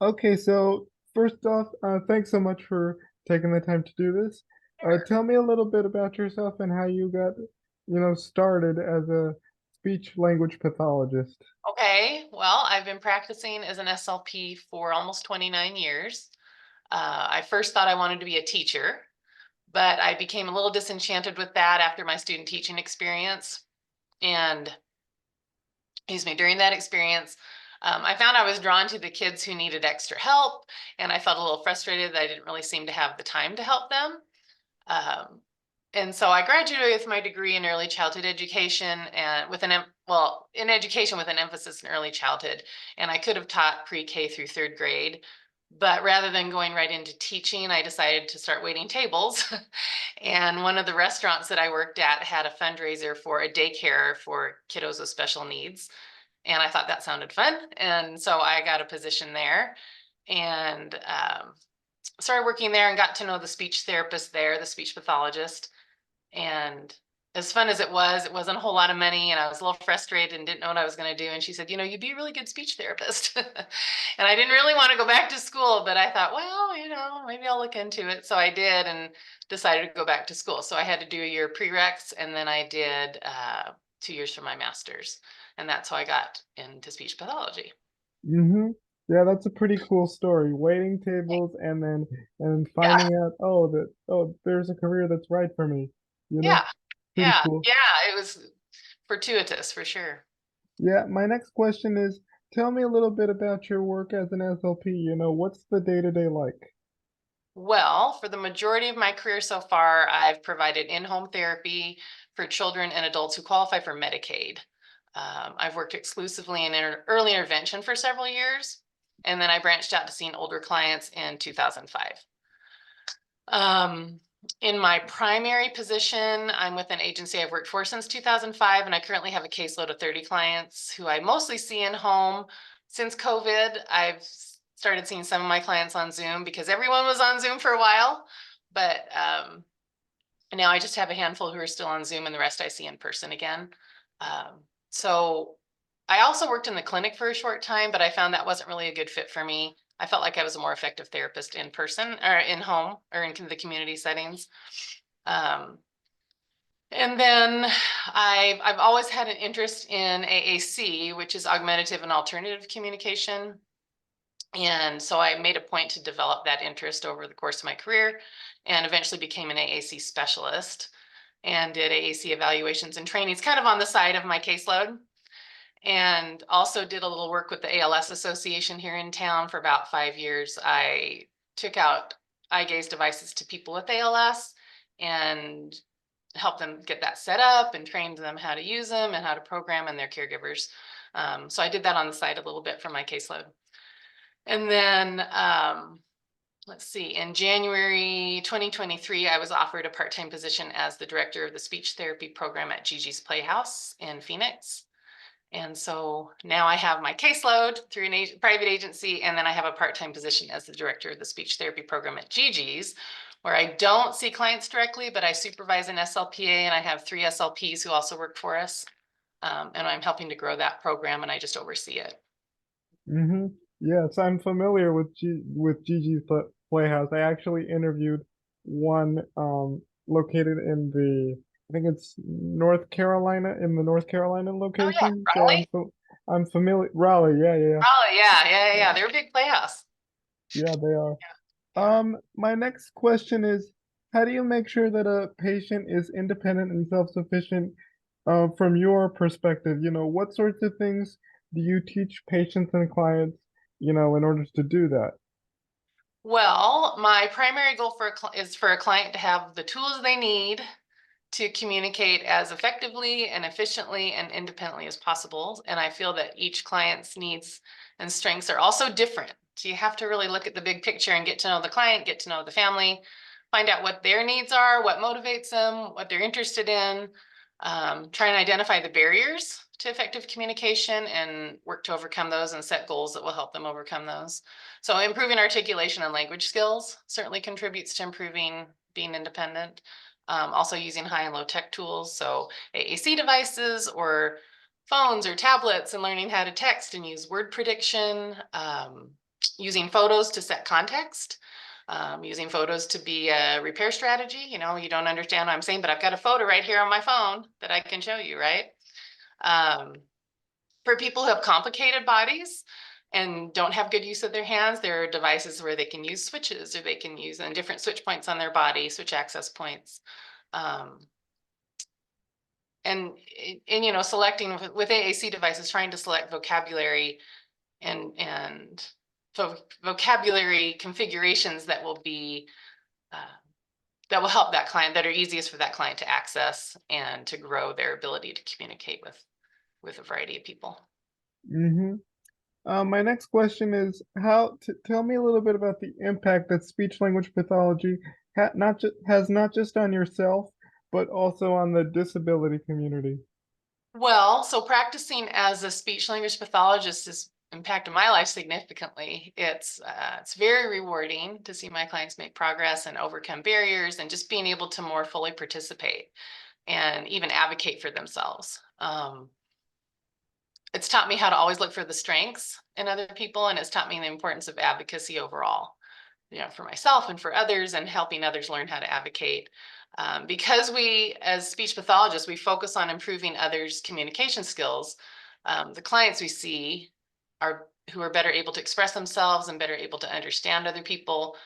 Okay, so first off, thanks so much for taking the time to do this. Sure. Tell me a little bit about yourself and how you got, started as a speech language pathologist. Okay, well, I've been practicing as an SLP for almost 29 years. I first thought I wanted to be a teacher, but I became a little disenchanted with that after my student teaching experience. And, excuse me, during that experience, I found I was drawn to the kids who needed extra help, and I felt a little frustrated that I didn't really seem to have the time to help them. Um, and so I graduated with my degree in early childhood education and with well, in education with an emphasis in early childhood. And I could have taught pre-K through third grade, but rather than going right into teaching, I decided to start waiting tables. And one of the restaurants that I worked at had a fundraiser for a daycare for kiddos with special needs. And I thought that sounded fun. And so I got a position there and started working there and got to know the speech therapist there, the speech pathologist. And as fun as it wasn't a whole lot of money. And I was a little frustrated and didn't know what I was going to do. And she said, you'd be a really good speech therapist. And I didn't really want to go back to school, but I thought, well, maybe I'll look into it. So I did and decided to go back to school. So I had to do a year prereqs and then I did 2 years for my master's. And that's how I got into speech pathology. Mm-hmm. Yeah, that's a pretty cool story. Waiting tables and Yeah, finding out, there's a career that's right for me. You know, yeah, pretty yeah, cool. yeah. It was fortuitous for sure. Yeah, my next question is, tell me a little bit about your work as an SLP. What's the day-to-day like? Well, for the majority of my career so far, I've provided in-home therapy for children and adults who qualify for Medicaid. I've worked exclusively in early intervention for several years, and then I branched out to seeing older clients in 2005. Um, in my primary position, I'm with an agency I've worked for since 2005, and I currently have a caseload of 30 clients who I mostly see in home. Since COVID, I've started seeing some of my clients on Zoom because everyone was on Zoom for a while, but now I just have a handful who are still on Zoom and the rest I see in person again. So I also worked in the clinic for a short time, but I found that wasn't really a good fit for me. I felt like I was a more effective therapist in person or in home or in the community settings. Um, and then I've always had an interest in AAC, which is augmentative and alternative communication. And so I made a point to develop that interest over the course of my career and eventually became an AAC specialist and did AAC evaluations and trainings kind of on the side of my caseload. And also did a little work with the ALS Association here in town for about 5 years. I took out eye gaze devices to people with ALS and helped them get that set up and trained them how to use them and how to program and their caregivers. So I did that on the side a little bit for my caseload. And then let's see, in January 2023, I was offered a part-time position as the director of the speech therapy program at Gigi's Playhouse in Phoenix. And so now I have my caseload through a private agency, and then I have a part-time position as the director of the speech therapy program at Gigi's, where I don't see clients directly, but I supervise an SLPA, and I have 3 SLPs who also work for us. And I'm helping to grow that program, and I just oversee it. Mm-hmm. Yes, I'm familiar with Gigi's Playhouse. I actually interviewed one located in I think it's North Carolina, in the North Carolina Oh yeah, location. So Raleigh? I'm familiar. Raleigh, yeah, yeah, Raleigh, yeah, yeah, yeah, yeah, yeah. They're a big playhouse. yeah, they are. Yeah. My next question is, how do you make sure that a patient is independent and self-sufficient, from your perspective? What sorts of things do you teach patients and clients, in order to do that? Well, my primary goal is for a client to have the tools they need to communicate as effectively and efficiently and independently as possible. And I feel that each client's needs and strengths are also different. So you have to really look at the big picture and get to know the client, get to know the family, find out what their needs are, what motivates them, what they're interested in, try and identify the barriers to effective communication and work to overcome those and set goals that will help them overcome those. So improving articulation and language skills certainly contributes to improving being independent. Also using high and low tech tools, so AAC devices or phones or tablets, and learning how to text and use word prediction. using photos to set context, using photos to be a repair strategy. You know, you don't understand what I'm saying, but I've got a photo right here on my phone that I can show you, right? Um, for people who have complicated bodies and don't have good use of their hands, there are devices where they can use switches, or they can use different switch points on their body, switch access points. Um, and you know, selecting with AAC devices, trying to select vocabulary and vocabulary configurations that will be uh, that will help that client, that are easiest for that client to access and to grow their ability to communicate with a variety of people. Mm-hmm. My next question is tell me a little bit about the impact that speech language pathology has not just on yourself, but also on the disability community. Well, so practicing as a speech language pathologist has impacted my life significantly. It's very rewarding to see my clients make progress and overcome barriers, and just being able to more fully participate and even advocate for themselves. It's taught me how to always look for the strengths in other people, and it's taught me the importance of advocacy overall, you know, for myself and for others, and helping others learn how to advocate. Because we, as speech pathologists, we focus on improving others' communication skills. The clients we see are who are better able to express themselves and better able to understand other people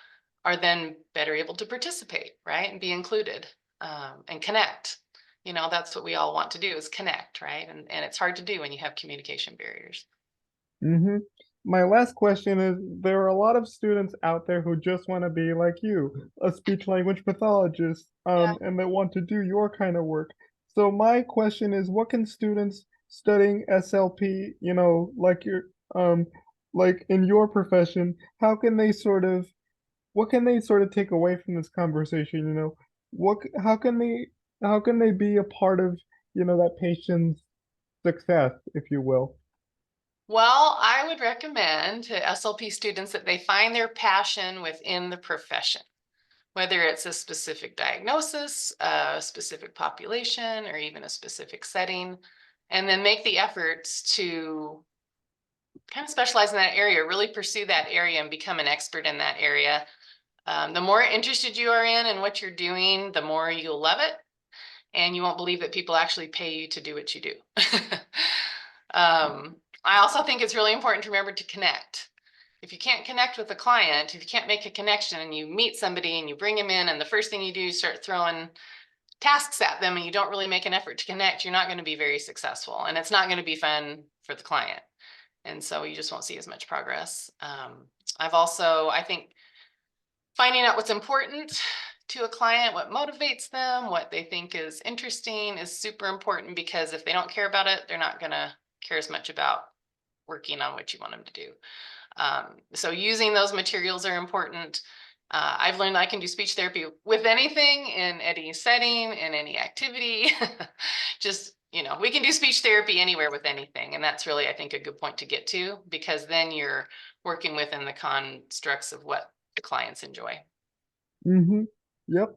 are then better able to participate, right, and be included, and connect. You know, that's what we all want to do, is connect, right? And it's hard to do when you have communication barriers. Mm-hmm. My last question is, there are a lot of students out there who just want to be like you, a speech language pathologist, Yeah. and that want to do your kind of work. So my question is, what can students studying SLP, um, like in your profession, what can they sort of take away from this conversation? How can they be a part of, that patient's success, if you will? Well, I would recommend to SLP students that they find their passion within the profession, whether it's a specific diagnosis, a specific population, or even a specific setting, and then make the efforts to kind of specialize in that area, really pursue that area and become an expert in that area. The more interested you are in and what you're doing, the more you'll love it, and you won't believe that people actually pay you to do what you do. I also think it's really important to remember to connect. If you can't connect with a client, if you can't make a connection, and you meet somebody and you bring them in, and the first thing you do is start throwing tasks at them, and you don't really make an effort to connect, you're not going to be very successful, and it's not going to be fun for the client. And so you just won't see as much progress. I think finding out what's important to a client, what motivates them, what they think is interesting, is super important, because if they don't care about it, they're not going to care as much about working on what you want them to do. So using those materials are important. I've learned I can do speech therapy with anything, in any setting, in any activity. Just, you know, we can do speech therapy anywhere with anything. And that's really, I think, a good point to get to, because then you're working within the constructs of what the clients enjoy. Mm-hmm. Yep.